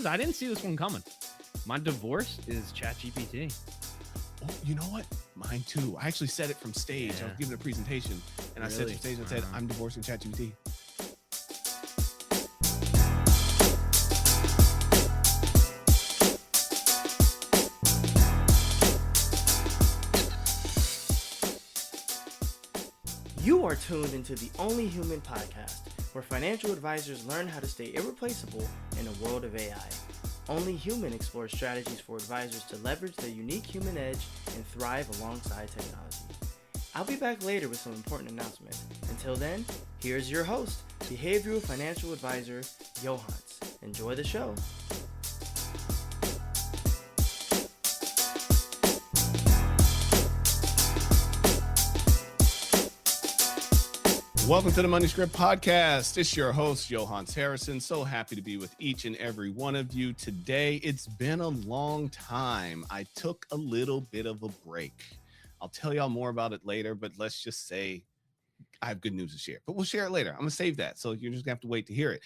I didn't see this one coming. My divorce is ChatGPT. Oh, you know what? Mine too. I actually said it from stage. I was giving a presentation, and I said from stage, I said, I'm divorcing ChatGPT. You are tuned into the Only Human podcast, where financial advisors learn how to stay irreplaceable in a world of AI. Only Human explores strategies for advisors to leverage their unique human edge and thrive alongside technology. I'll be back later with some important announcements. Until then, here's your host, behavioral financial advisor, Yohance. Enjoy the show. Welcome to the Money Script Podcast. It's your host, Yohance Harrison. So happy to be with each and every one of you today. It's been a long time. I took a little bit of a break. I'll tell y'all more about it later, but let's just say I have good news to share. But we'll share it later. I'm going to save that, so you're just going to have to wait to hear it.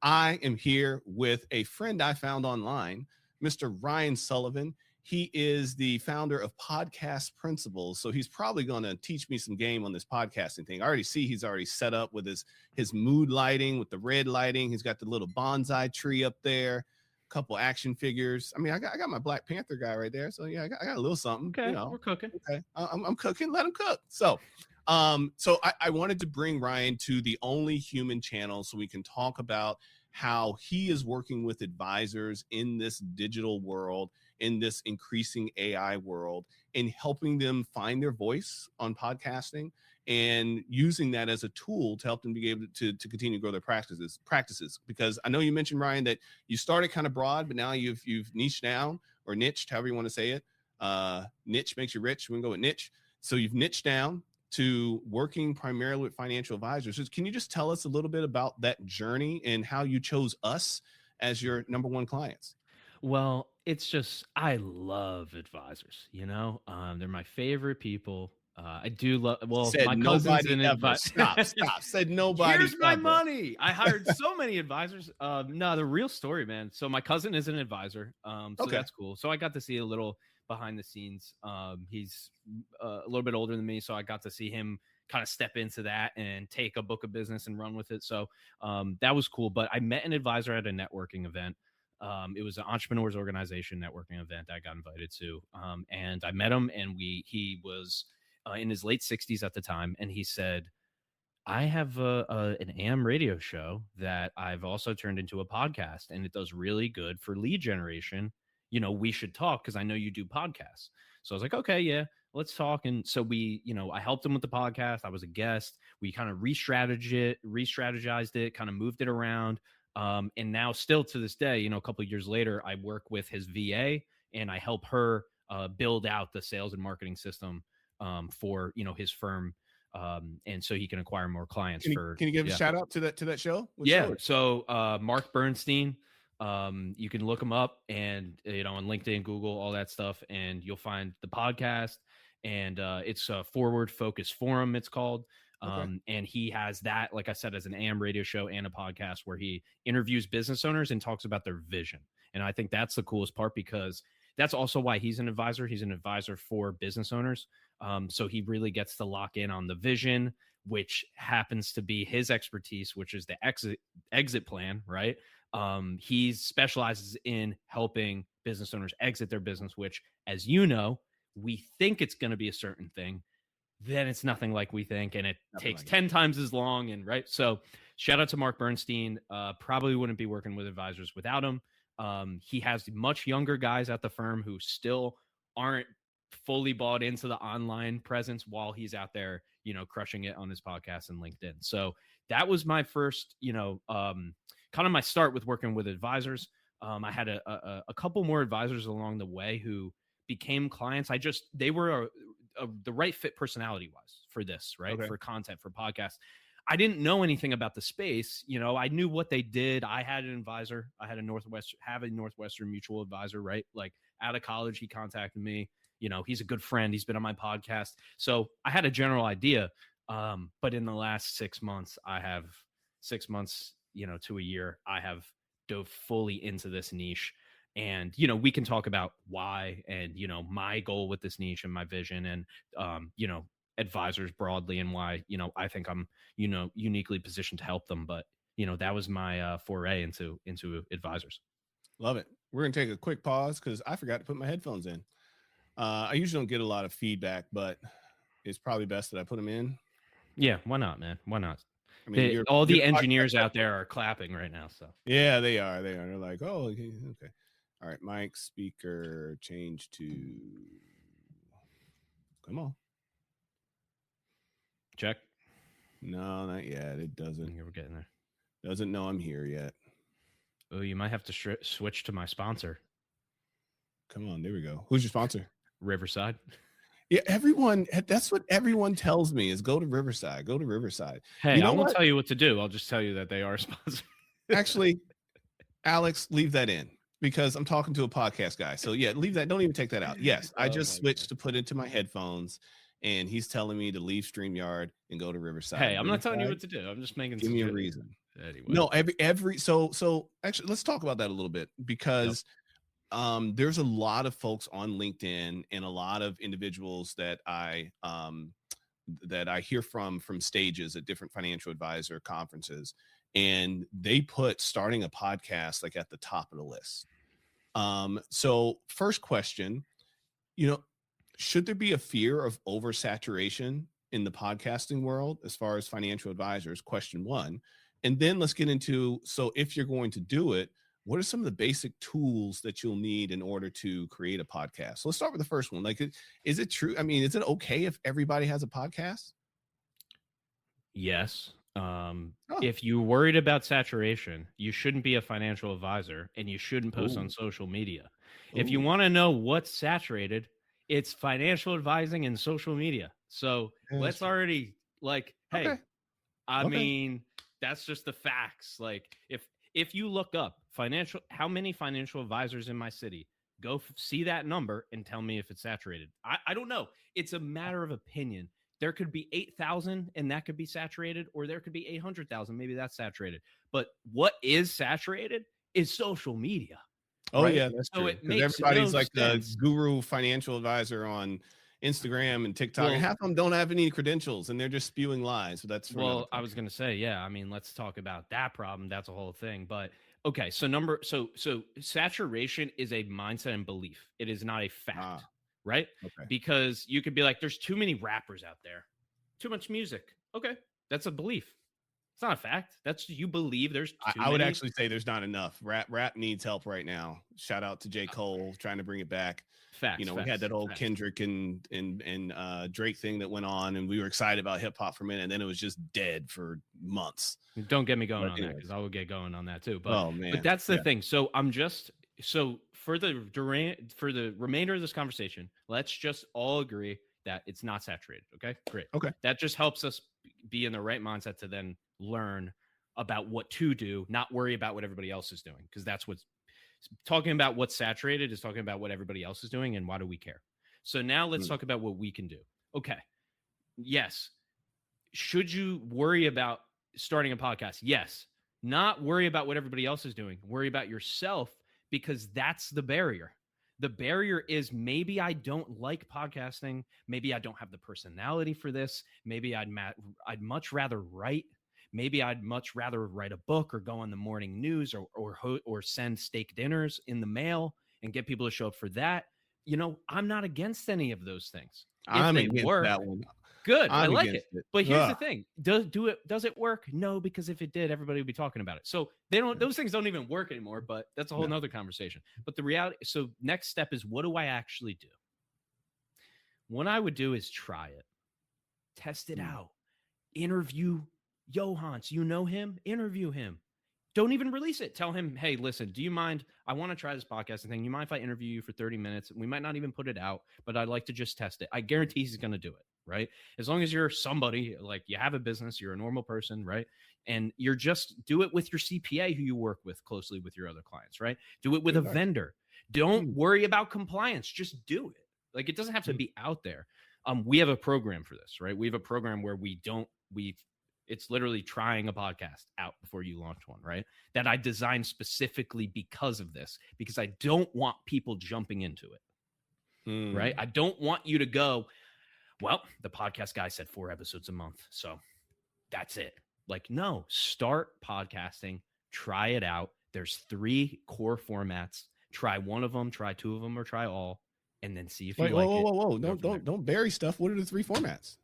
I am here with a friend I found online, Mr. Ryan Sullivan. He is the founder of Podcast Principles, so he's probably going to teach me some game on this podcasting thing. I already see he's already set up with his mood lighting, with the red lighting. He's got the little bonsai tree up there, a couple action figures. I mean, I got my Black Panther guy right there, so yeah, I got a little something. Okay, you know. we're cooking. Okay, I'm cooking. Let him cook. So I wanted to bring Ryan to the Only Human channel so we can talk about how he is working with advisors in this digital world, in this increasing AI world, and helping them find their voice on podcasting and using that as a tool to help them be able to continue to grow their practices. Because I know you mentioned, Ryan, that you started kind of broad, but now you've niched down, or niched, however you want to say it. Niche makes you rich. We can go with niche. So you've niched down to working primarily with financial advisors. So can you just tell us a little bit about that journey and how you chose us as your number one clients? Well, it's just, I love advisors, they're my favorite people. I do love, Said my cousin's nobody an ever. advisor. Stop. Said nobody Here's my ever. money. I hired so many advisors. No, the real story, man. So my cousin is an advisor. So Okay. That's cool. So I got to see a little behind the scenes. He's a little bit older than me, so I got to see him kind of step into that and take a book of business and run with it. So that was cool. But I met an advisor at a networking event. It was an entrepreneurs organization networking event I got invited to. And I met him, and he was in his late 60s at the time. And he said, I have an AM radio show that I've also turned into a podcast, and it does really good for lead generation. We should talk because I know you do podcasts. So I was like, okay, yeah, let's talk. And so I helped him with the podcast. I was a guest. We kind of re-strategized it, kind of moved it around. And now still to this day, a couple of years later, I work with his VA and I help her build out the sales and marketing system for, his firm. And so he can acquire more clients. Can you give a shout out to that show? So Mark Bernstein, you can look him up and, on LinkedIn, Google, all that stuff, and you'll find the podcast. And it's a Forward Focus Forum, it's called. Okay. And he has that, like I said, as an AM radio show and a podcast where he interviews business owners and talks about their vision. And I think that's the coolest part, because that's also why he's an advisor. He's an advisor for business owners. So he really gets to lock in on the vision, which happens to be his expertise, which is the exit plan, right? He specializes in helping business owners exit their business, which, as you know, we think it's going to be a certain thing. Then it's nothing like we think, and it takes 10 times as long. And right. So shout out to Mark Bernstein. Probably wouldn't be working with advisors without him. He has much younger guys at the firm who still aren't fully bought into the online presence while he's out there, crushing it on his podcast and LinkedIn. So that was my first, kind of my start with working with advisors. I had a couple more advisors along the way who became clients. They were the right fit personality wise for this, right? Okay. For content, for podcasts. I didn't know anything about the space. I knew what they did. I had an advisor. I had a Northwestern mutual advisor, right? Like out of college, he contacted me. He's a good friend. He's been on my podcast. So I had a general idea. But in the last 6 months, to a year, I have dove fully into this niche. And, you know, we can talk about why and, you know, my goal with this niche and my vision and, you know, advisors broadly and why, you know, I think I'm, you know, uniquely positioned to help them. But, you know, that was my foray into advisors. Love it. We're going to take a quick pause because I forgot to put my headphones in. I usually don't get a lot of feedback, but it's probably best that I put them in. Yeah, why not, man? Why not? I mean, all the engineers out there are clapping right now. So yeah, they are. They're like, oh, okay. All right, mic, speaker, change to. Come on. Check. No, not yet. It doesn't. We're getting there. Doesn't know I'm here yet. Oh, you might have to switch to my sponsor. Come on, there we go. Who's your sponsor? Riverside. Yeah, everyone. That's what everyone tells me is go to Riverside. Go to Riverside. Hey, you know I won't tell you what to do. I'll just tell you that they are a sponsor. Actually, Alex, leave that in because I'm talking to a podcast guy. So yeah, leave that. Don't even take that out. Yes, I just switched to put into my headphones, and he's telling me to leave StreamYard and go to Riverside. Hey, I'm not telling you what to do. I'm just making. Give me a reason. Anyway. No, so actually, let's talk about that a little bit because there's a lot of folks on LinkedIn and a lot of individuals that I hear from stages at different financial advisor conferences, and they put starting a podcast like at the top of the list. So first question, you know, should there be a fear of oversaturation in the podcasting world as far as financial advisors? Question one. And then let's get into, so if you're going to do it, what are some of the basic tools that you'll need in order to create a podcast? So let's start with the first one. Like, is it true? I mean, is it okay if everybody has a podcast? Yes. If you're worried about saturation, you shouldn't be a financial advisor and you shouldn't post on social media. If you want to know what's saturated, it's financial advising and social media. So let's already hey, I mean, that's just the facts. Like if you look up how many financial advisors in my city, go see that number and tell me if it's saturated. I don't know. It's a matter of opinion. There could be 8,000 and that could be saturated, or there could be 800,000. Maybe that's saturated. But what is saturated is social media. Oh, right? Yeah, that's true. Everybody's like the guru financial advisor on Instagram and TikTok, and half of them don't have any credentials and they're just spewing lies. So that's I was going to say, yeah, I mean, let's talk about that problem. That's a whole thing. But okay, so saturation is a mindset and belief. It is not a fact, right? Okay. Because you could be like, there's too many rappers out there, too much music. Okay, that's a belief. It's not a fact. That's you believe there's too many. I would actually say there's not enough. Rap needs help right now. Shout out to J. Cole trying to bring it back. Facts, you know, we had that old Kendrick and Drake thing that went on, and we were excited about hip hop for a minute, and then it was just dead for months. Don't get me going on that because I will get going on that too. But but that's the thing. So for the remainder of this conversation, let's just all agree that it's not saturated. Okay, great. Okay, that just helps us be in the right mindset to then learn about what to do, not worry about what everybody else is doing, because that's what's talking about. What's saturated is talking about what everybody else is doing and why do we care. So now let's talk about what we can do. Okay, yes, should you worry about starting a podcast? Yes. Not worry about what everybody else is doing, worry about yourself, because that's the barrier. The barrier is maybe I don't like podcasting, maybe I don't have the personality for this, maybe I'd much rather write. Maybe I'd much rather write a book or go on the morning news or send steak dinners in the mail and get people to show up for that. You know, I'm not against any of those things. I'm against that one. Good. I like it. But here's the thing. Does it work? No, because if it did, everybody would be talking about it. So those things don't even work anymore, but that's a whole nother conversation. But the reality, so next step is, what do I actually do? What I would do is try it. Test it out. Interview Yohance, you know him? Interview him. Don't even release it. Tell him, hey, listen, do you mind? I want to try this podcasting thing. You mind if I interview you for 30 minutes? We might not even put it out, but I'd like to just test it. I guarantee he's going to do it, right? As long as you're somebody, like you have a business, you're a normal person, right? And you're just do it with your CPA who you work with closely with your other clients, right? Do it with a vendor. Don't worry about compliance. Just do it. Like, it doesn't have to be out there. We have a program for this, right? We have a program where It's literally trying a podcast out before you launch one, right? That I designed specifically because of this, because I don't want people jumping into it, right? I don't want you to go, well, the podcast guy said 4 episodes a month, so that's it. Like, no, start podcasting, try it out. There's 3 core formats. Try one of them, try 2 of them, or try all, and then see if you like it. Whoa. Don't bury stuff. What are the 3 formats?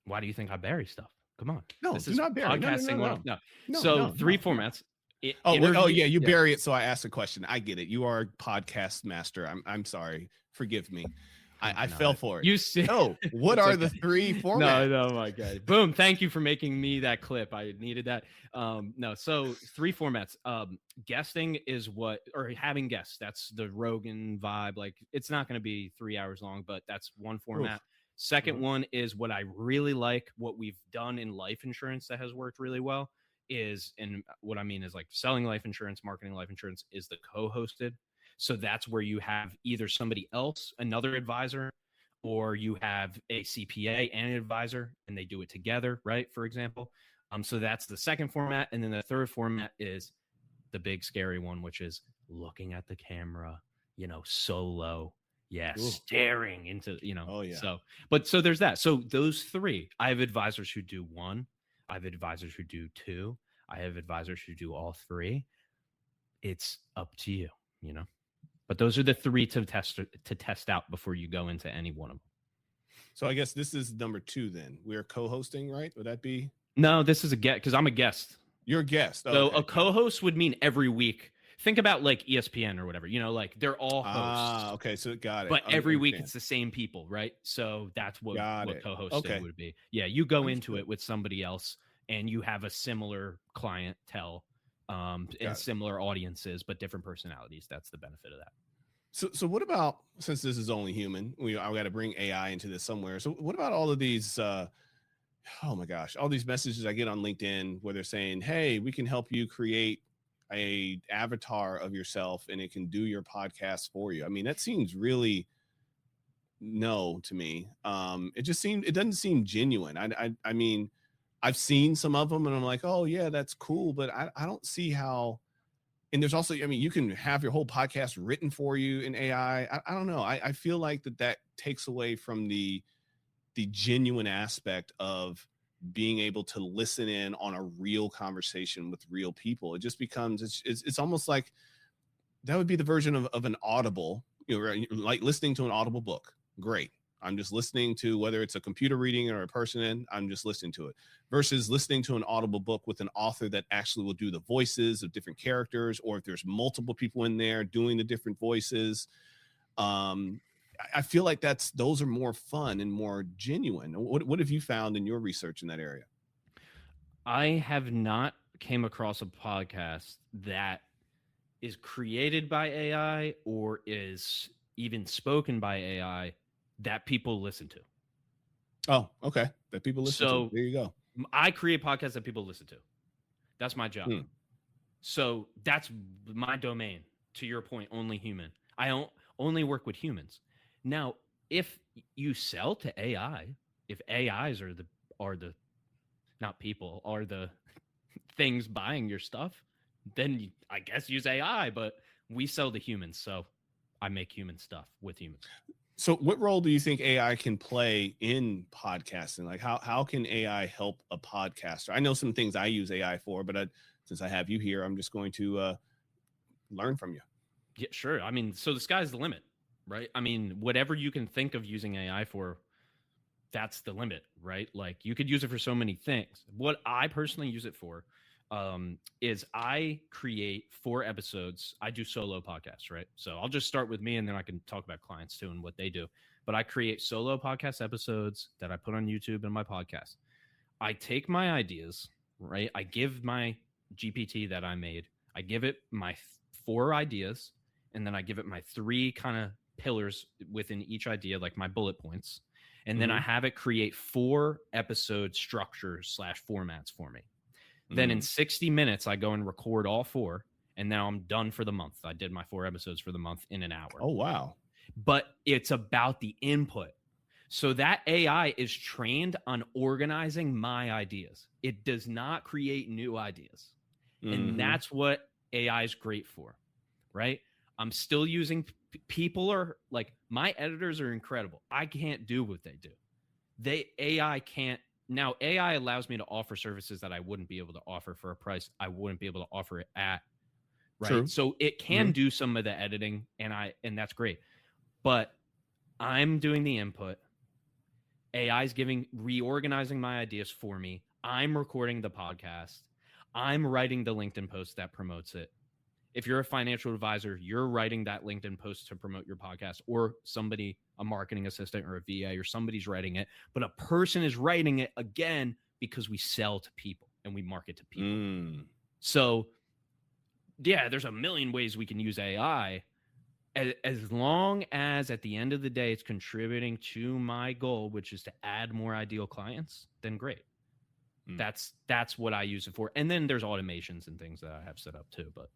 Why do you think I bury stuff? Come on. No, this do is not bury. podcasting. No. So 3 formats. You bury it. So I asked a question. I get it. You are a podcast master. I'm sorry. Forgive me. I fell for it. You see? No. What are the 3 formats? No, my God. Boom. Thank you for making me that clip. I needed that. No. So 3 formats. Guesting is or having guests. That's the Rogan vibe. Like, it's not going to be 3 hours long, but that's one format. Oof. Second one is what I really like. What we've done in life insurance that has worked really well is, and what I mean is like selling life insurance, marketing life insurance, is the co-hosted. So that's where you have either somebody else, another advisor, or you have a CPA and an advisor, and they do it together, right? For example. So that's the second format. And then the third format is the big scary one, which is looking at the camera, solo. Yeah, ooh. Staring into, Oh, yeah. So there's that. So those 3, I have advisors who do 1. I have advisors who do 2. I have advisors who do all 3. It's up to you, But those are the 3 to test out before you go into any one of them. So I guess this is number 2 then. We're co-hosting, right? Would that be? No, this is a guest, because I'm a guest. You're a guest. So a co-host would mean every week. Think about like ESPN or whatever, like they're all hosts. Okay, so got it. But every week it's the same people, right? So that's what co-hosting would be. Yeah, you go into it with somebody else and you have a similar clientele and similar audiences, but different personalities. That's the benefit of that. So what about, since this is only human, I got to bring AI into this somewhere. So what about all of these, oh my gosh, all these messages I get on LinkedIn where they're saying, hey, we can help you create a avatar of yourself and it can do your podcast for you. I mean, that seems really to me. It doesn't seem genuine. I mean, I've seen some of them and I'm like, oh yeah, that's cool. But I don't see how. And there's also, you can have your whole podcast written for you in AI. I don't know. I feel like that takes away from the genuine aspect of being able to listen in on a real conversation with real people. It just becomes, it's almost like that would be the version of an Audible, like listening to an Audible book. Great. I'm just listening to, whether it's a computer reading or a person in, I'm just listening to it, versus listening to an Audible book with an author that actually will do the voices of different characters, or if there's multiple people in there doing the different voices. I feel like those are more fun and more genuine. What have you found in your research in that area? I have not came across a podcast that is created by AI or is even spoken by AI that people listen to. Oh, okay. That people listen to. There you go. I create podcasts that people listen to. That's my job. So that's my domain. To your point, only human. I don't only work with humans. Now, if you sell to AI, if AIs are the not people, are the things buying your stuff, then I guess use AI, but we sell to humans. So I make human stuff with humans. So what role do you think AI can play in podcasting? Like how can AI help a podcaster? I know some things I use AI for, but since I have you here, I'm just going to learn from you. Yeah, sure. I mean, so the sky's the limit, right? I mean, whatever you can think of using AI for, that's the limit, right? Like you could use it for so many things. What I personally use it for is I create 4 episodes. I do solo podcasts, right? So I'll just start with me and then I can talk about clients too and what they do. But I create solo podcast episodes that I put on YouTube and my podcast. I take my ideas, right? I give my GPT that I made, I give it my 4 ideas, and then I give it my 3 kind of pillars within each idea, like my bullet points. And then I have it create 4 episode structures / formats for me. Then in 60 minutes, I go and record all 4, and now I'm done for the month. I did my 4 episodes for the month in an hour. Oh, wow. But it's about the input. So that AI is trained on organizing my ideas. It does not create new ideas. And that's what AI is great for, right? I'm still using people are like, my editors are incredible. I can't do what they do. AI can't. Now AI allows me to offer services that I wouldn't be able to offer for a price I wouldn't be able to offer it at, right? True. So it can do some of the editing, and that's great. But I'm doing the input. AI's reorganizing my ideas for me. I'm recording the podcast. I'm writing the LinkedIn post that promotes it. If you're a financial advisor, you're writing that LinkedIn post to promote your podcast, or somebody, a marketing assistant or a VA, or somebody's writing it, but a person is writing it again because we sell to people and we market to people. So yeah, there's a million ways we can use AI, as long as at the end of the day it's contributing to my goal, which is to add more ideal clients, then great. That's what I use it for. And then there's automations and things that I have set up too, but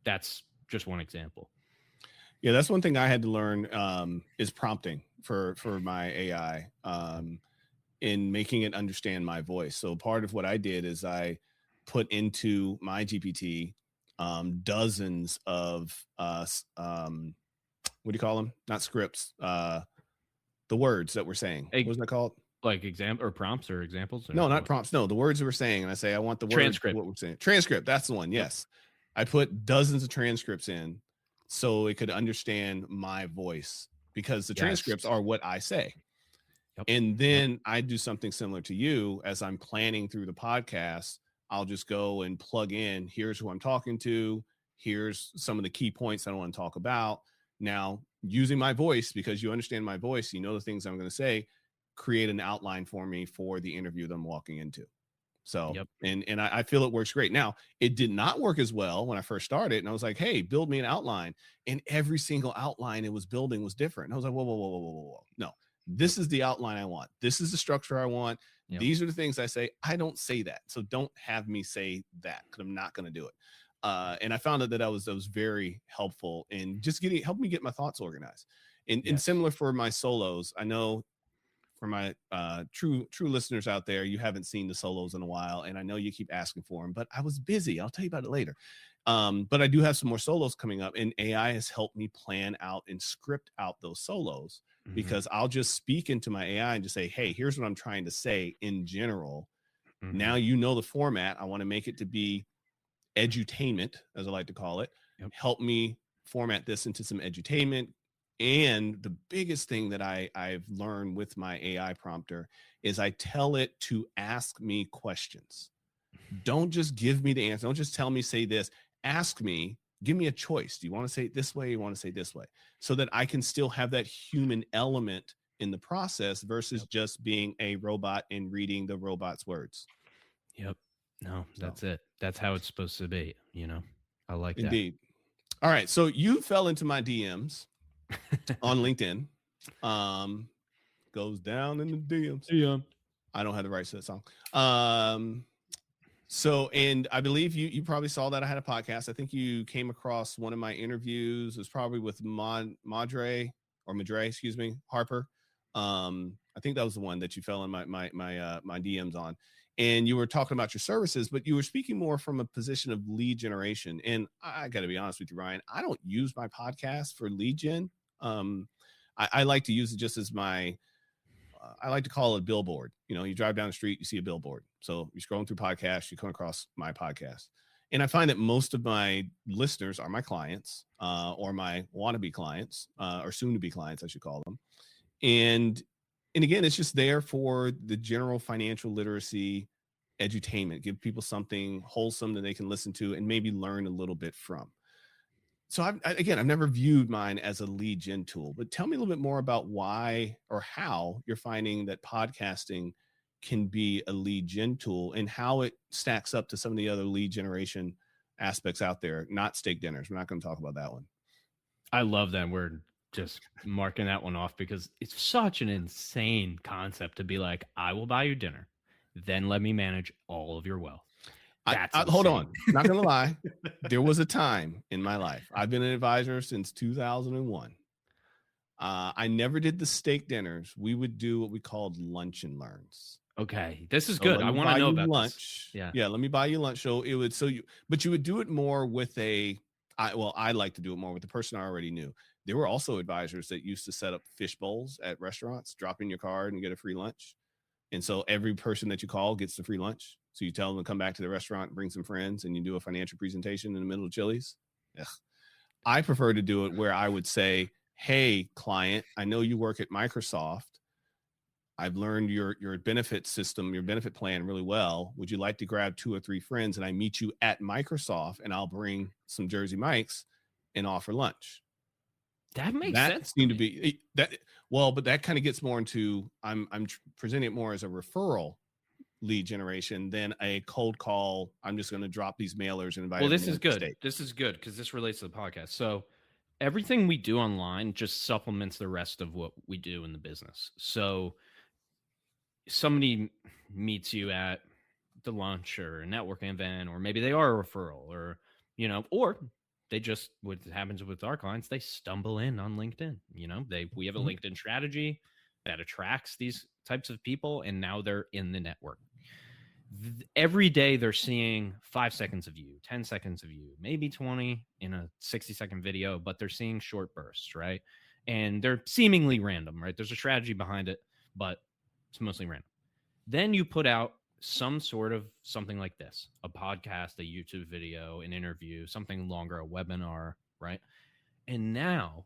that's just one example. Yeah, that's one thing I had to learn is prompting for my AI in making it understand my voice. So part of what I did is I put into my GPT dozens of what do you call them? Not scripts. The words that we're saying. What was that called? Like example or prompts or examples? Or no, not prompts. No, the words that we're saying. And I say, I want the transcript. What we're saying. Transcript. That's the one. Yes. I put dozens of transcripts in so it could understand my voice, because the transcripts are what I say. And then I do something similar to you. As I'm planning through the podcast, I'll just go and plug in, here's who I'm talking to. Here's some of the key points I want to talk about. Now, using my voice, because you understand my voice, you know the things I'm going to say, create an outline for me for the interview that I'm walking into. So, and I feel it works great. Now, it did not work as well when I first started. And I was like, hey, build me an outline. And every single outline it was building was different. And I was like, whoa. No, this is the outline I want. This is the structure I want. These are the things I say. I don't say that. So don't have me say that, because I'm not going to do it. And I found out that was very helpful in just help me get my thoughts organized. And similar for my solos, I know for my true listeners out there, you haven't seen the solos in a while, and I know you keep asking for them, but I was busy. I'll tell you about it later. But I do have some more solos coming up, and AI has helped me plan out and script out those solos, because I'll just speak into my AI and just say, hey, here's what I'm trying to say in general. Now you know the format. I want to make it to be edutainment, as I like to call it. Help me format this into some edutainment. And the biggest thing that I've learned with my AI prompter is I tell it to ask me questions. Don't just give me the answer. Don't just tell me, say this. Ask me, give me a choice. Do you want to say it this way? You want to say it this way? So that I can still have that human element in the process versus just being a robot and reading the robot's words. No, that's it. That's how it's supposed to be. I like that. Indeed. All right. So you fell into my DMs on LinkedIn. Goes down in the DMs. I don't have the rights to that song. So, and I believe you probably saw that I had a podcast. I think you came across one of my interviews. It was probably with Madre, excuse me, Harper. I think that was the one that you fell in my DMs on. And you were talking about your services, but you were speaking more from a position of lead generation. And I got to be honest with you, Ryan, I don't use my podcast for lead gen. I like to use it just as I like to call it a billboard. You drive down the street, you see a billboard. So you're scrolling through podcasts, you come across my podcast. And I find that most of my listeners are my clients, or my wannabe clients, or soon to be clients, I should call them. And again, it's just there for the general financial literacy edutainment, give people something wholesome that they can listen to and maybe learn a little bit from. So I've never viewed mine as a lead gen tool, but tell me a little bit more about why or how you're finding that podcasting can be a lead gen tool and how it stacks up to some of the other lead generation aspects out there, not steak dinners. We're not going to talk about that one. I love that word. Just marking that one off, because it's such an insane concept to be like, I will buy you dinner, then let me manage all of your wealth. Hold on. Not going to lie. There was a time in my life. I've been an advisor since 2001. I never did the steak dinners. We would do what we called lunch and learns. Okay, this is So good. let I me want to buy know you about lunch. this. Yeah. Yeah, let me buy you lunch. So it would but you would do it more with I like to do it more with the person I already knew. There were also advisors that used to set up fish bowls at restaurants, drop in your card and get a free lunch. And so every person that you call gets the free lunch. So you tell them to come back to the restaurant, bring some friends, and you do a financial presentation in the middle of Chili's. Ugh. I prefer to do it where I would say, hey, client, I know you work at Microsoft. I've learned your benefit system, your benefit plan really well. Would you like to grab 2 or 3 friends and I meet you at Microsoft and I'll bring some Jersey Mikes and offer lunch? That makes That sense. seemed to be that. Well, but that kind of gets more into I'm presenting it more as a referral lead generation than a cold call. I'm just going to drop these mailers and invite. Well, this everyone is to good. steak. This is good because this relates to the podcast. So everything we do online just supplements the rest of what we do in the business. So somebody meets you at the lunch or a networking event, or maybe they are a referral, or or they just, what happens with our clients, they stumble in on LinkedIn. We have a LinkedIn strategy that attracts these types of people, and now they're in the network. Every day they're seeing 5 seconds of you, 10 seconds of you, maybe 20 in a 60-second video, but they're seeing short bursts, right? And they're seemingly random, right? There's a strategy behind it, but it's mostly random. Then you put out some sort of something like this, a podcast, a YouTube video, an interview, something longer, a webinar, right? And now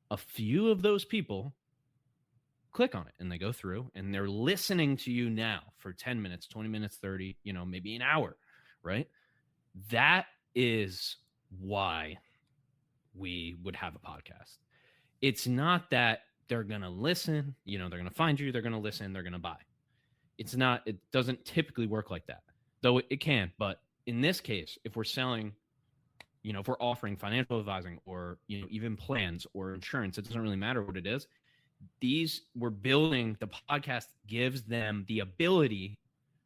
a few of those people click on it and they go through and they're listening to you now for 10 minutes, 20 minutes, 30, maybe an hour, right? That is why we would have a podcast. It's not that they're going to listen, they're going to find you, they're going to listen, they're going to buy. It doesn't typically work like that, though it can. But in this case, if we're selling, if we're offering financial advising or, even plans or insurance, it doesn't really matter what it is. We're building, the podcast gives them the ability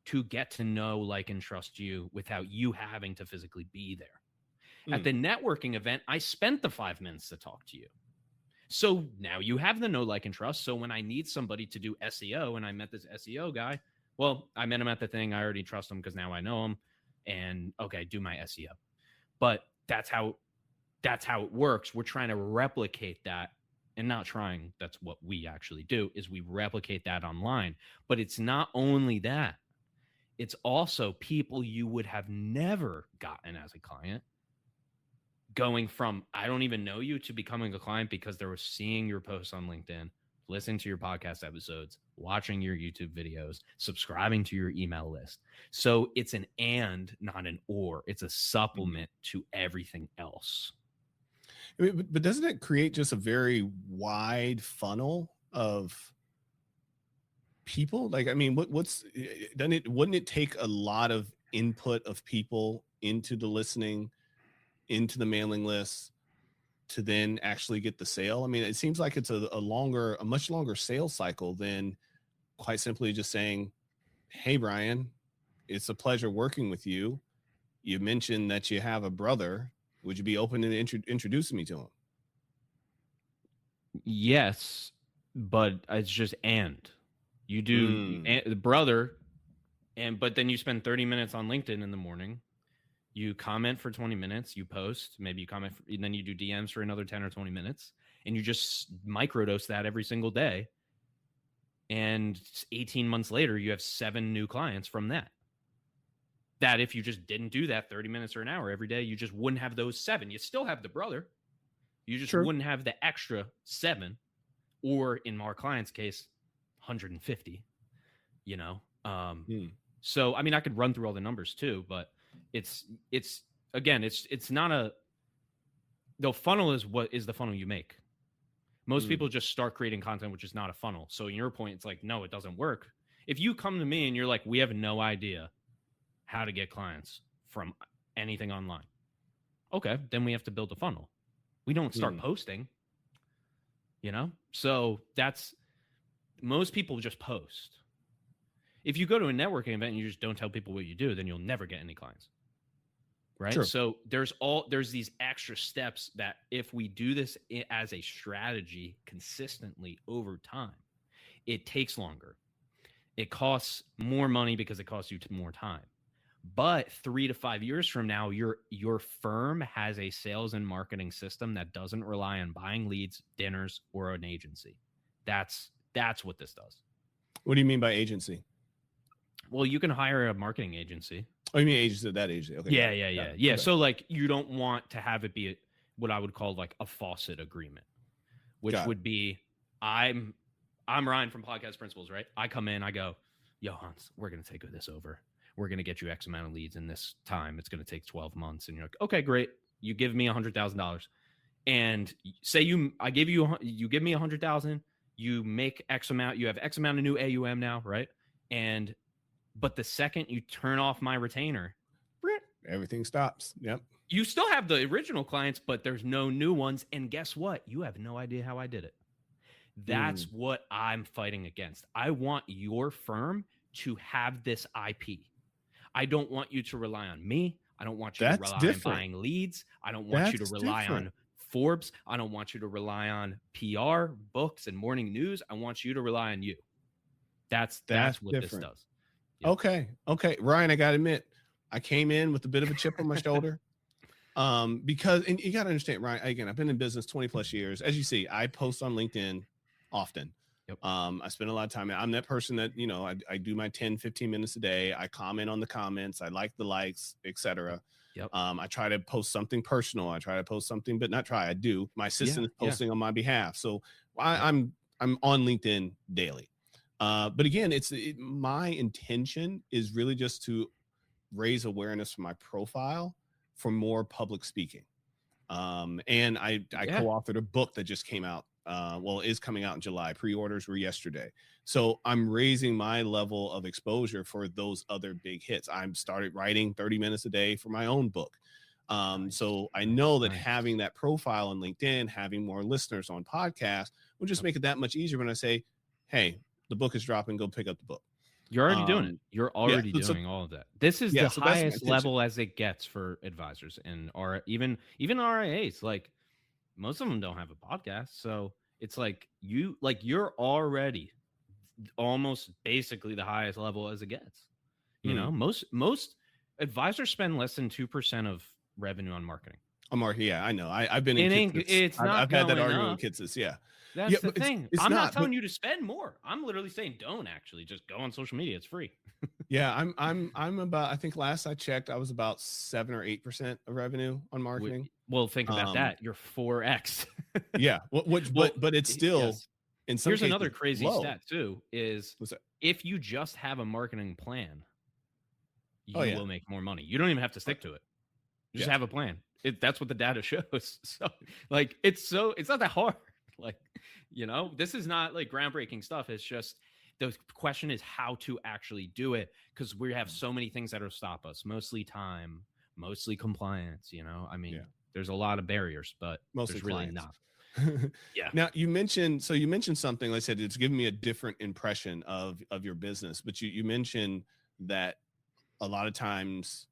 to get to know, like, and trust you without you having to physically be there. At the networking event, I spent the 5 minutes to talk to you. So now you have the know, like, and trust. So when I need somebody to do SEO, and I met this SEO guy, well, I met him at the thing. I already trust him because now I know him. And okay, do my SEO. But that's how it works. We're trying to replicate that, and not trying. That's what we actually do, is we replicate that online. But it's not only that. It's also people you would have never gotten as a client, going from I don't even know you to becoming a client because they were seeing your posts on LinkedIn, listening to your podcast episodes, watching your YouTube videos, subscribing to your email list. So it's an and, not an or. It's a supplement to everything else. But doesn't it create just a very wide funnel of people? Like, I mean, wouldn't it take a lot of input of people into the listening, into the mailing list, to then actually get the sale? I mean, it seems like it's a much longer sales cycle than quite simply just saying, hey, Brian, it's a pleasure working with you. You mentioned that you have a brother. Would you be open to introducing me to him? Yes, but it's just and. You do the brother, but then you spend 30 minutes on LinkedIn in the morning. You comment for 20 minutes, you post, maybe you comment, and then you do DMs for another 10 or 20 minutes, and you just microdose that every single day. And 18 months later, you have 7 new clients from that. That if you just didn't do that 30 minutes or an hour every day, you just wouldn't have those 7. You still have the brother. You just wouldn't have the extra 7, or in our client's case, 150, So, I mean, I could run through all the numbers too, but it's not the funnel is what is the funnel you make. Most people just start creating content, which is not a funnel. So in your point, it's like, no, it doesn't work. If you come to me and you're like, we have no idea how to get clients from anything online. Okay, then we have to build a funnel. We don't start posting, So most people just post. If you go to a networking event and you just don't tell people what you do, then you'll never get any clients. right? True. So there's these extra steps that if we do this as a strategy consistently over time, it takes longer. It costs more money because it costs you more time. But 3 to 5 years from now, your firm has a sales and marketing system that doesn't rely on buying leads, dinners, or an agency. That's what this does. What do you mean by agency? Well, you can hire a marketing agency. Oh, you mean agency? That agency? Okay. Yeah. Okay. So like, you don't want to have it be what I would call like a faucet agreement, which would be I'm Ryan from Podcast Principles, right? I come in, I go, Yohance, we're going to take this over. We're going to get you X amount of leads in this time. It's going to take 12 months. And you're like, okay, great. You give me $100,000 and say you give me $100,000, you make X amount, you have X amount of new AUM now, right? But the second you turn off my retainer, everything stops. Yep. You still have the original clients, but there's no new ones. And guess what? You have no idea how I did it. That's what I'm fighting against. I want your firm to have this IP. I don't want you to rely on me. I don't want you to rely on buying leads. I don't want you to rely on Forbes. I don't want you to rely on PR, books, and morning news. I want you to rely on you. That's what this does. Yep. Okay. Ryan, I got to admit, I came in with a bit of a chip on my shoulder. Because, and you got to understand, Ryan, again, I've been in business 20 plus years. As you see, I post on LinkedIn often. Yep. I spend a lot of time. I'm that person that, I do my 10, 15 minutes a day. I comment on the comments. I like the likes, etc. Yep. I try to post something personal. I try to post something, but not try. I do. My assistant is posting on my behalf. So I'm on LinkedIn daily. But again, my intention is really just to raise awareness for my profile for more public speaking. And I co-authored a book that just came out. Is coming out in July. Pre-orders were yesterday. So I'm raising my level of exposure for those other big hits. I'm started writing 30 minutes a day for my own book. So I know that having that profile on LinkedIn, having more listeners on podcasts will just make it that much easier when I say, hey, the book is dropping, go pick up the book. You're already doing it. You're already doing all of that. This is the highest level as it gets for advisors and even RIAs. Like, most of them don't have a podcast. So it's like you're already almost basically the highest level as it gets. You know, most advisors spend less than 2% of revenue on marketing. Yeah, I know. I've been in Kitsis. I've had that argument with Kitsis. Yeah. That's the thing. I'm not telling you to spend more. I'm literally saying don't actually just go on social media. It's free. Yeah, I'm about, I think last I checked, I was about 7 or 8% of revenue on marketing. Well, think about that. You're 4x. Yeah. But it's still in some Here's cases another crazy low. stat too, is if you just have a marketing plan, you will make more money. You don't even have to stick to it. You just have a plan. That's what the data shows. So like, it's not that hard. Like, this is not like groundbreaking stuff. It's just the question is how to actually do it, because we have so many things that'll stop us, mostly time, mostly compliance. There's a lot of barriers, but mostly there's really not. Yeah. Now you mentioned something. Like I said, it's given me a different impression of your business, but you mentioned that a lot of times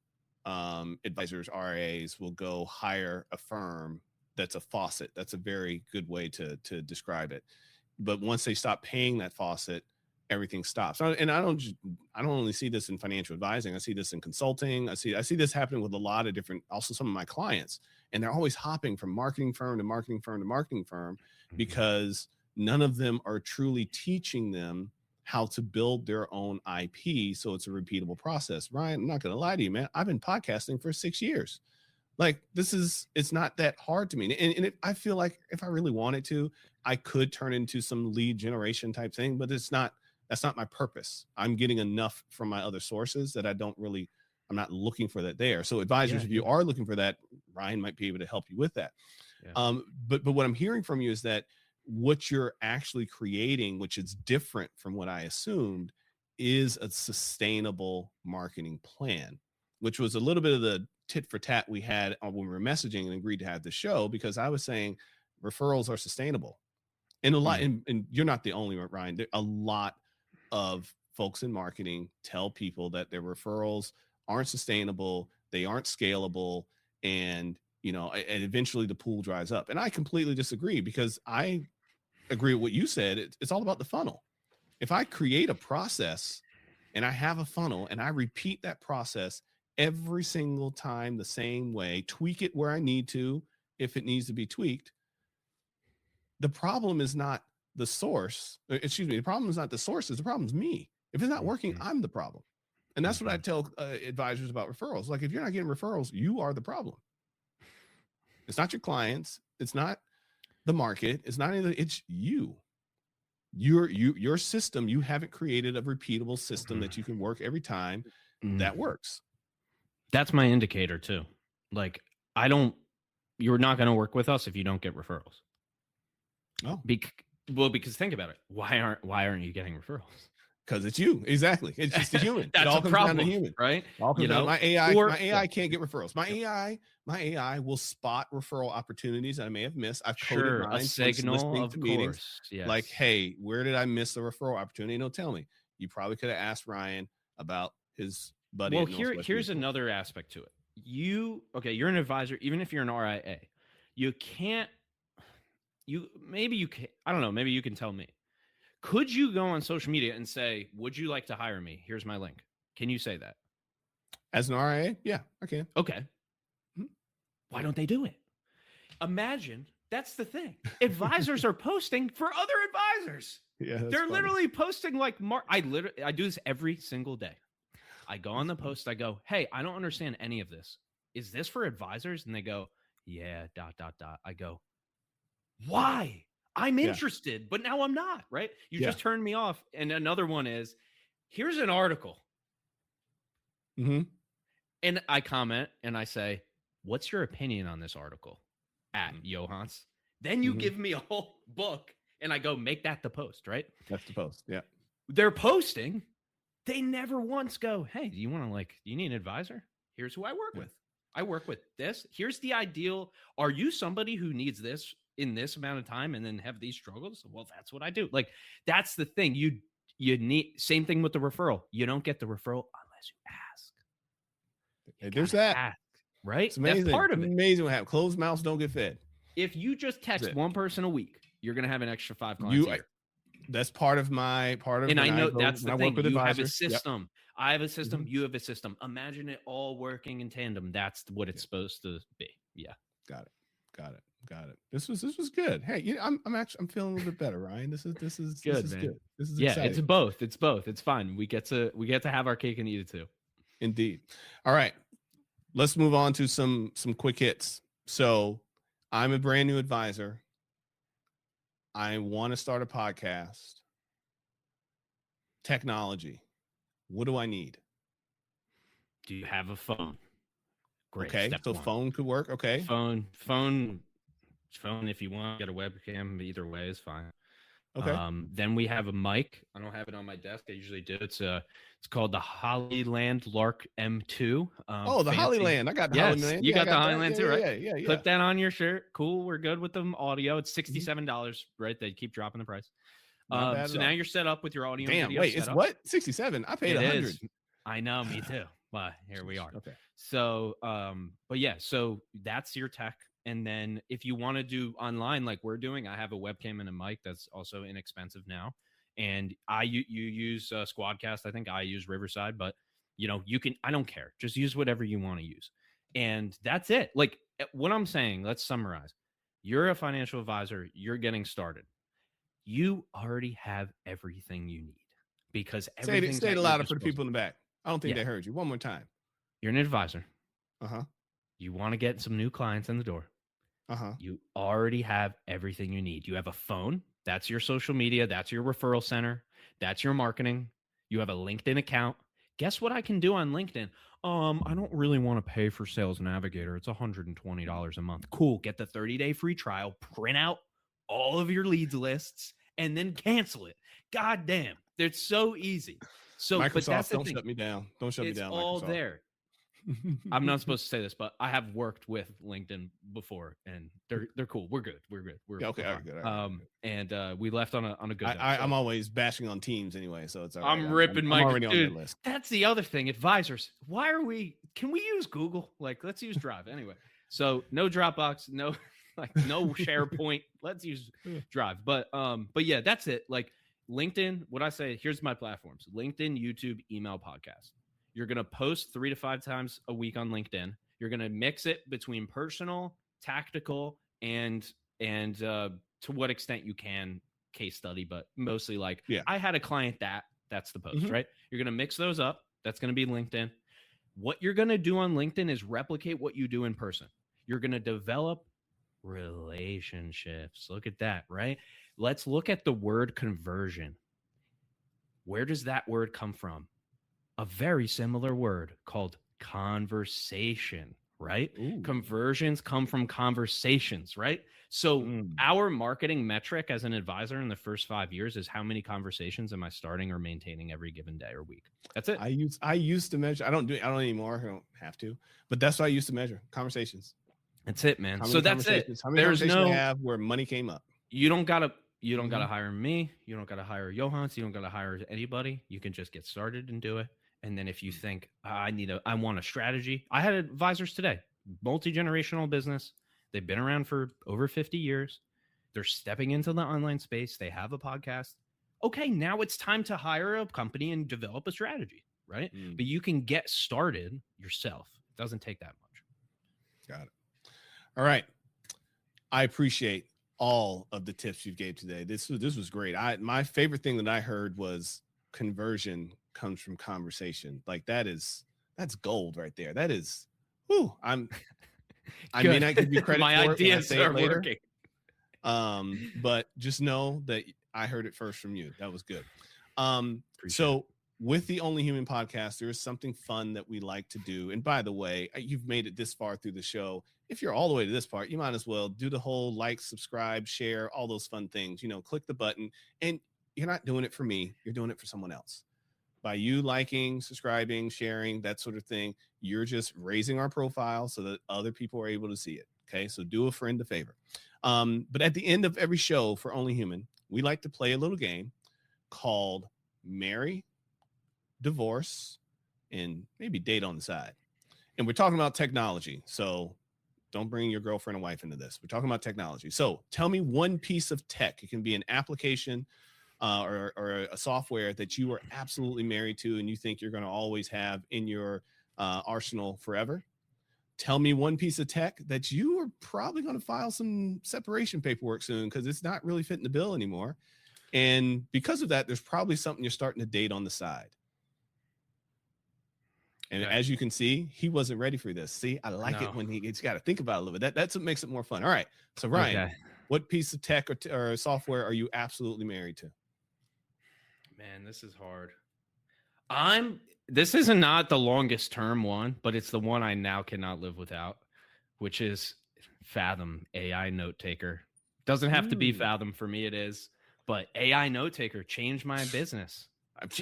advisors, RAs will go hire a firm that's a faucet. That's a very good way to describe it. But once they stop paying that faucet, everything stops. And I don't only see this in financial advising. I see this in consulting. I see this happening with a lot of different, also some of my clients, and they're always hopping from marketing firm to marketing firm to marketing firm because none of them are truly teaching them how to build their own IP. So it's a repeatable process. Ryan, I'm not going to lie to you, man. I've been podcasting for 6 years. Like, it's not that hard to me. And I feel like if I really wanted to, I could turn into some lead generation type thing, but that's not my purpose. I'm getting enough from my other sources that I'm not looking for that there. So advisors, if you are looking for that, Ryan might be able to help you with that. Yeah. But what I'm hearing from you is that what you're actually creating, which is different from what I assumed, is a sustainable marketing plan, which was a little bit of the tit for tat we had when we were messaging and agreed to have the show, because I was saying referrals are sustainable. And a lot, and you're not the only one, Ryan. A lot of folks in marketing tell people that their referrals aren't sustainable. they aren't scalable, and and eventually the pool dries up. And I completely disagree, because I agree with what you said. It's all about the funnel. If I create a process and I have a funnel and I repeat that process every single time the same way, tweak it where I need to, if it needs to be tweaked, the problem is not the source. The problem is not the sources. The problem is me. If it's not working, I'm the problem. And that's what I tell advisors about referrals. Like, if you're not getting referrals, you are the problem. It's not your clients. It's not the market. It's not anything. It's you. Your system. You haven't created a repeatable system that you can work every time that works. That's my indicator too. Like, you're not going to work with us if you don't get referrals. Oh, because think about it. Why aren't you getting referrals? Because it's you. Exactly. It's just a human. That's it all a comes problem, down to human, right? My AI can't get referrals. My AI will spot referral opportunities that I may have missed. I've coded mine, a signal, of meetings, yes. like, hey, where did I miss the referral opportunity? And it'll tell me. You probably could have asked Ryan about his buddy. Well, here's another aspect to it. You're an advisor, even if you're an RIA, maybe you can, I don't know, maybe you can tell me. Could you go on social media and say, would you like to hire me? Here's my link. Can you say that? As an RIA? Yeah, I can. Okay. Why don't they do it? Imagine, that's the thing. Advisors are posting for other advisors. Yeah, they're funny. Literally posting like I do this every single day. I go on the post. I go, hey, I don't understand any of this. Is this for advisors? And they go, yeah, ... I go, why? I'm interested, but now I'm not, right? You just turned me off. And another one is, here's an article. And I comment and I say, what's your opinion on this article? At Yohance. Then you give me a whole book and I go, make that the post, right? That's the post. Yeah. They're posting. They never once go, hey, do you need an advisor? Here's who I work with. I work with this. Here's the ideal. Are you somebody who needs this in this amount of time and then have these struggles? Well, that's what I do. Like, that's the thing. You need, same thing with the referral. You don't get the referral unless you ask. There's that. Ask, right? It's amazing. That's part of it. Amazing what happens. Closed mouths don't get fed. If you just text one person a week, you're going to have an extra 5 clients a year. That's part of. And I know that's the thing. You have a system. I have a system. You have a system. Imagine it all working in tandem. That's what it's supposed to be. Yeah. Got it. This was good. Hey, I'm feeling a little bit better, Ryan. This is good, this is man. good. This is exciting. It's both. It's fun. We get to have our cake and eat it too. Indeed. All right. Let's move on to some quick hits. So, I'm a brand new advisor. I want to start a podcast. Technology. What do I need? Do you have a phone? Great. Okay, so phone could work. Okay. Phone. If you want, get a webcam. Either way is fine. Okay. Then we have a mic. I don't have it on my desk. I usually do. It's called the Hollyland Lark M2. The Hollyland. I got the Hollyland. You got the Hollyland too, right? Yeah. Clip that on your shirt. Cool. We're good with the audio. It's $67, right? They keep dropping the price. So now you're set up with your audio. Damn. Wait, it's what? 67. I paid 100. I know. Me too. Well, here we are. Okay. So, but yeah. So that's your tech. And then if you want to do online like we're doing, I have a webcam and a mic that's also inexpensive now. And you use Squadcast. I think I use Riverside, but you can, I don't care. Just use whatever you want to use. And that's it. Like what I'm saying, let's summarize. You're a financial advisor. You're getting started. You already have everything you need because everything. Say it louder for the people in the back. I don't think they heard you. One more time. You're an advisor. Uh-huh. You want to get some new clients in the door. Uh-huh. You already have everything you need. You have a phone. That's your social media. That's your referral center. That's your marketing. You have a LinkedIn account. Guess what I can do on LinkedIn? I don't really want to pay for Sales Navigator. It's $120 a month. Cool. Get the 30-day free trial. Print out all of your leads lists and then cancel it. God damn. It's so easy. So Microsoft, but that's the don't thing. shut me down. Don't shut me down. It's all Microsoft. there. I'm not supposed to say this, but I have worked with LinkedIn before, and they're cool. We're good. We're good. We're okay. All right, good. All right, good. And we left on a good note. I'm always bashing on Teams anyway, so it's all right. I'm ripping my already dude, on that list. That's the other thing. Advisors, can we use Google? Like, let's use Drive anyway. So no Dropbox, no no SharePoint. Let's use Drive. But yeah, that's it. Like LinkedIn, what I say, here's my platforms: LinkedIn, YouTube, email, podcast. You're going to post 3 to 5 times a week on LinkedIn. You're going to mix it between personal, tactical, and to what extent you can case study, but mostly like, I had a client that's the post, right? You're going to mix those up. That's going to be LinkedIn. What you're going to do on LinkedIn is replicate what you do in person. You're going to develop relationships. Look at that, right? Let's look at the word conversion. Where does that word come from? A very similar word called conversation, right? Ooh. Conversions come from conversations, right? So our marketing metric as an advisor in the first 5 years is how many conversations am I starting or maintaining every given day or week? That's it. I used to measure. I don't anymore. I don't have to, but that's what I used to measure: conversations. That's it, man. So that's it. How many conversations I have where money came up? You don't gotta hire me. You don't gotta hire Yohance. You don't gotta hire anybody. You can just get started and do it. And then if you think I want a strategy, I had advisors today, multi-generational business. They've been around for over 50 years. They're stepping into the online space. They have a podcast. Okay, now it's time to hire a company and develop a strategy, right? But you can get started yourself. It doesn't take that much. Got it. All right. I appreciate all of the tips you gave today. This was great. My favorite thing that I heard was conversion comes from conversation. Like that's gold right there. That is, I may not give you credit my for ideas it when I say are it later, working. But just know that I heard it first from you. That was good. So with the Only Human podcast, there is something fun that we like to do. And by the way, you've made it this far through the show. If you're all the way to this part, you might as well do the whole like, subscribe, share, all those fun things. Click the button. And you're not doing it for me. You're doing it for someone else. By you liking, subscribing, sharing, that sort of thing, you're just raising our profile so that other people are able to see it. Okay, so do a friend a favor. But at the end of every show for Only Human, we like to play a little game called Marry, Divorce, and maybe Date on the side. And we're talking about technology. So don't bring your girlfriend and wife into this. We're talking about technology. So tell me one piece of tech. It can be an application or a software that you are absolutely married to and you think you're going to always have in your arsenal forever. Tell me one piece of tech that you are probably going to file some separation paperwork soon because it's not really fitting the bill anymore. And because of that, there's probably something you're starting to date on the side. And as you can see, he wasn't ready for this. See, I like it when he's got to think about it a little bit. That's what makes it more fun. All right. So Ryan, what piece of tech or software are you absolutely married to? Man, this is hard. This is not the longest term one, but it's the one I now cannot live without, which is Fathom AI Note Taker. Doesn't have to be Fathom. For me, it is. But AI Note Taker changed my business.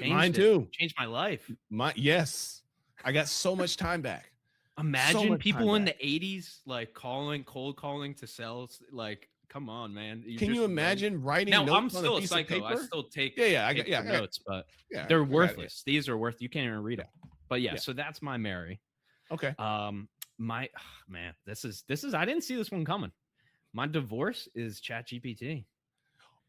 Mine too. Changed my life. Yes. I got so much time back. Imagine people in the 80s like cold calling to sell. Like, come on, man. Can you imagine writing notes I'm still on a piece psycho. of paper? I still take I got notes, but they're worthless. These are worth. You can't even read them. But so that's my marry. Okay. Man, this is. I didn't see this one coming. My divorce is ChatGPT.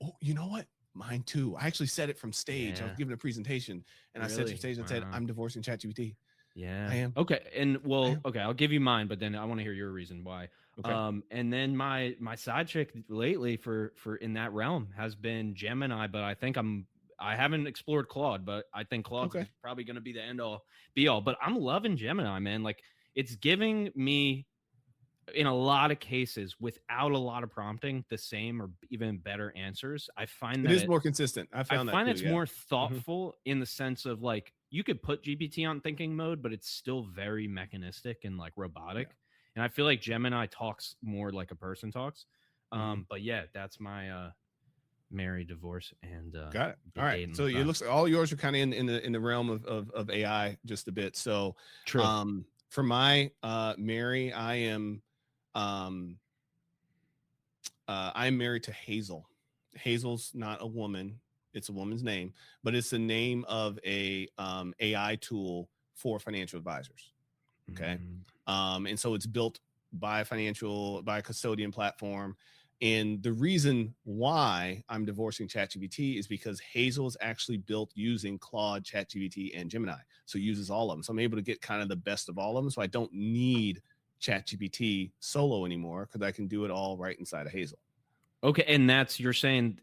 Oh, you know what? Mine too. I actually said it from stage. I was giving a presentation, and I said from stage, I said, "I'm divorcing ChatGPT." Yeah, I am. Okay, and I'll give you mine, but then I want to hear your reason why. Okay. And then my side chick lately for in that realm has been Gemini, but I think I haven't explored Claude, but I think Claude's probably going to be the end all be all. But I'm loving Gemini, man. Like it's giving me, in a lot of cases, without a lot of prompting, the same or even better answers. I find that it is more consistent. I find it's more thoughtful in the sense of like you could put GPT on thinking mode, but it's still very mechanistic and like robotic. Yeah. And I feel like Gemini talks more like a person talks. But yeah, that's my marry, divorce, and got it. All right. So it looks like all yours are kind of in the realm of AI just a bit. So true. For my Mary, I'm married to Hazel. Hazel's not a woman; it's a woman's name, but it's the name of a AI tool for financial advisors. Okay, and so it's built by a custodian platform. And the reason why I'm divorcing ChatGPT is because Hazel is actually built using Claude, ChatGPT, and Gemini. So it uses all of them. So I'm able to get kind of the best of all of them. So I don't need ChatGPT solo anymore because I can do it all right inside of Hazel. Okay, and you're saying,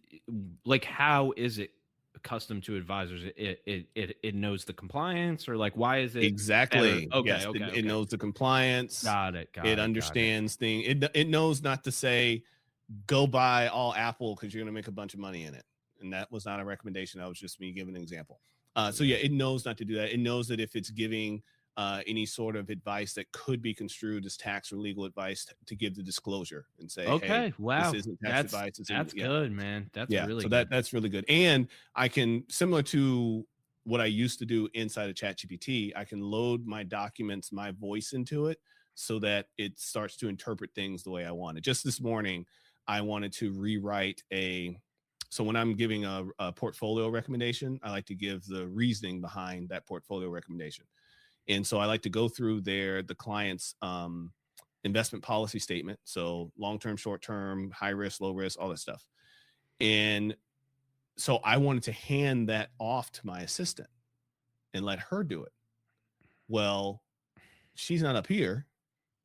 like, how is it accustomed to advisors? It knows the compliance, or like, why is it exactly better? Okay, yes, okay, it knows the compliance. Got it. It understands things. It knows not to say go buy all Apple because you're going to make a bunch of money in it. And that was not a recommendation. That was just me giving an example. So yeah, it knows not to do that. It knows that if it's giving any sort of advice that could be construed as tax or legal advice, to give the disclosure and say, okay, hey, wow, this isn't tax advice. That's good, man. That's really so good. that's really good. And I can, similar to what I used to do inside of ChatGPT, I can load my documents, my voice into it so that it starts to interpret things the way I want it. Just this morning, I wanted to rewrite so when I'm giving a portfolio recommendation, I like to give the reasoning behind that portfolio recommendation. And so I like to go through the client's investment policy statement. So long-term, short-term, high risk, low risk, all that stuff. And so I wanted to hand that off to my assistant and let her do it. Well, she's not up here.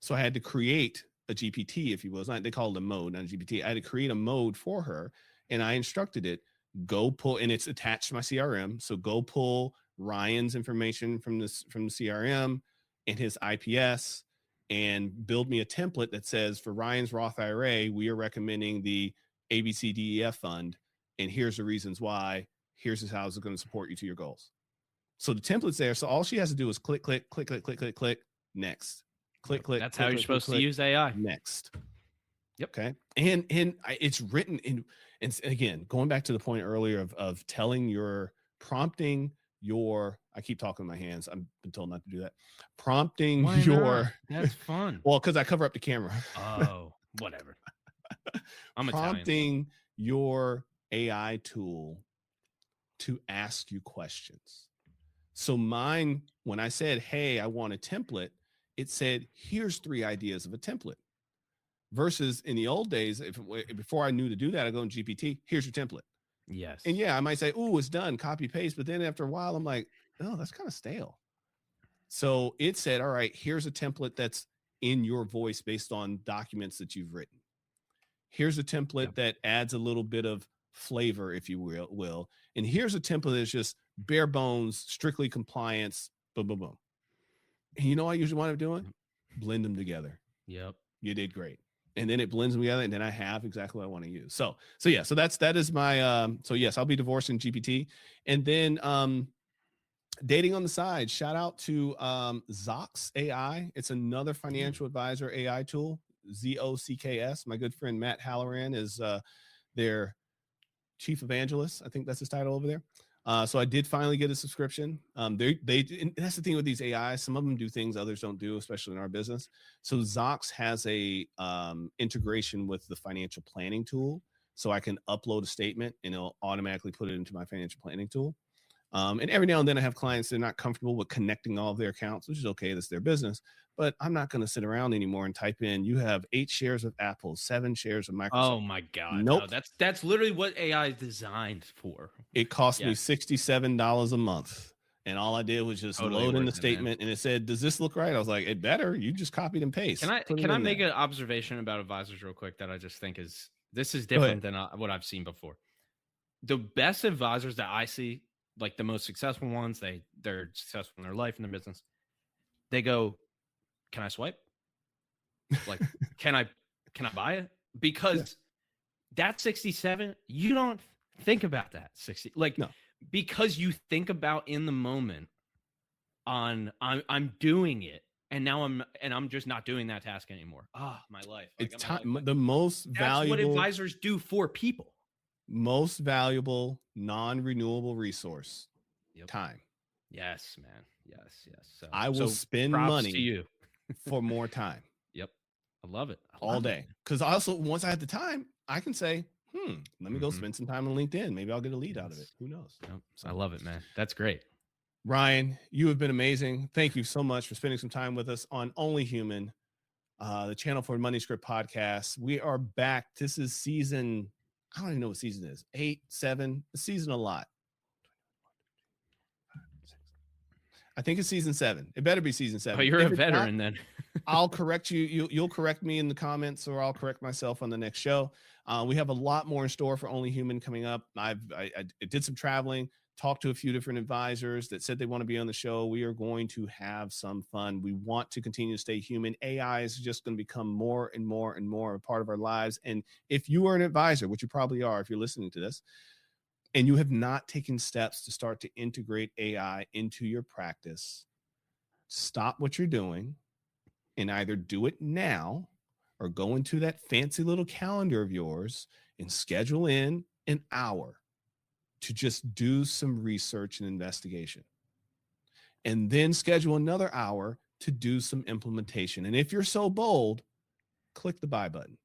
So I had to create a GPT, if you will. It's not, they call it a mode, not a GPT. I had to create a mode for her, and I instructed it, go pull, and it's attached to my CRM. So go pull Ryan's information from the CRM and his IPS, and build me a template that says, for Ryan's Roth IRA, we are recommending the ABCDEF fund, and here's the reasons why. Here's how it's going to support you to your goals. So the template's there. So all she has to do is click, click, click, click, click, click, click, next. Click. That's how you're supposed to use AI. Next. Yep. Okay. And it's written in, and again, going back to the point earlier of telling prompting your, I keep talking with my hands. I've been told not to do that. Prompting Why not? That's fun. Well, because I cover up the camera. Oh, whatever. I'm prompting Italian. Your AI tool to ask you questions. So mine, when I said, hey, I want a template, it said, here's 3 ideas of a template. Versus in the old days, before I knew to do that, I go in GPT, here's your template. Yes. And yeah, I might say, oh, it's done, copy, paste. But then after a while, I'm like, oh, that's kind of stale. So it said, all right, here's a template that's in your voice based on documents that you've written. Here's a template that adds a little bit of flavor, if you will. And here's a template that's just bare bones, strictly compliance, boom, boom, boom. And you know what I usually wind up doing? Blend them together. Yep. You did great. And then it blends them together, and then I have exactly what I want to use. So yeah, so that is my, so yes, I'll be divorcing GPT. And then dating on the side, shout out to Zox AI. It's another financial advisor AI tool, ZOCKS. My good friend Matt Halloran is their chief evangelist. I think that's his title over there. So I did finally get a subscription. And that's the thing with these AIs. Some of them do things others don't do, especially in our business. So Zox has a integration with the financial planning tool. So I can upload a statement and it'll automatically put it into my financial planning tool. And every now and then I have clients that are not comfortable with connecting all of their accounts, which is okay. That's their business. But I'm not going to sit around anymore and type in, you have 8 shares of Apple, 7 shares of Microsoft. Oh my God. Nope. No, that's literally what AI is designed for. It cost me $67 a month. And all I did was just load in the statement, and it said, does this look right? I was like, it better. You just copied and paste. Can I make an observation about advisors real quick that I just think is different than what I've seen before? The best advisors that I see, like the most successful ones, they're successful in their life and their business. They go, can I swipe? Like, can I buy it? Because that 67, you don't think about that 60. Like, no. Because you think about in the moment on I'm doing it, and now I'm just not doing that task anymore. My life. Like, it's time. The most valuable. That's what advisors do for people. Most valuable non-renewable resource. Time. Yes, man. So I will spend props money to you for more time. Yep. I love it. All day. Because also, once I have the time, I can say, let me go spend some time on LinkedIn. Maybe I'll get a lead out of it. Who knows? Yep. So, I love it, man. That's great. Ryan, you have been amazing. Thank you so much for spending some time with us on Only Human, the channel for Money Script podcast. We are back. This is season, I don't even know what season it is. 8, 7, a season a lot. I think it's season 7. It better be season 7. Oh, you're a veteran then. I'll correct you. You'll correct me in the comments, or I'll correct myself on the next show. We have a lot more in store for Only Human coming up. I did some traveling, talked to a few different advisors that said they want to be on the show. We are going to have some fun. We want to continue to stay human. AI is just going to become more and more and more a part of our lives. And if you are an advisor, which you probably are if you're listening to this, and you have not taken steps to start to integrate AI into your practice, stop what you're doing and either do it now or go into that fancy little calendar of yours and schedule in an hour to just do some research and investigation. And then schedule another hour to do some implementation. And if you're so bold, click the buy button.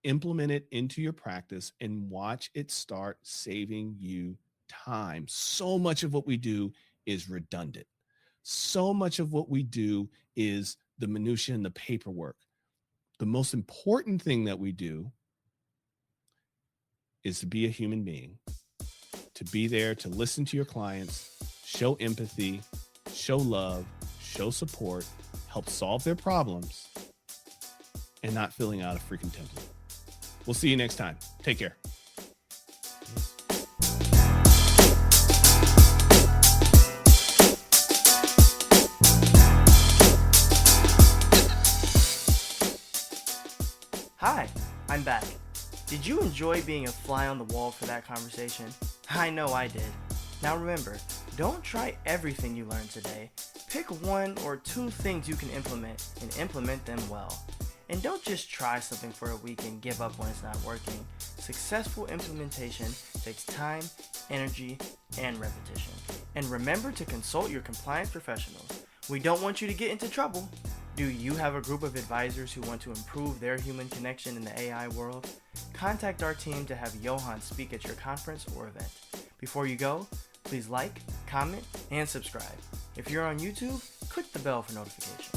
Implement it into your practice and watch it start saving you time. So much of what we do is redundant. So much of what we do is the minutia and the paperwork. The most important thing that we do is to be a human being, to be there to listen to your clients, show empathy, show love, show support, help solve their problems, and not filling out a freaking template. We'll see you next time. Take care. Hi, I'm back. Did you enjoy being a fly on the wall for that conversation? I know I did. Now remember, don't try everything you learned today. Pick 1 or 2 things you can implement and implement them well. And don't just try something for a week and give up when it's not working. Successful implementation takes time, energy, and repetition. And remember to consult your compliance professionals. We don't want you to get into trouble. Do you have a group of advisors who want to improve their human connection in the AI world? Contact our team to have Yohance speak at your conference or event. Before you go, please like, comment, and subscribe. If you're on YouTube, click the bell for notifications.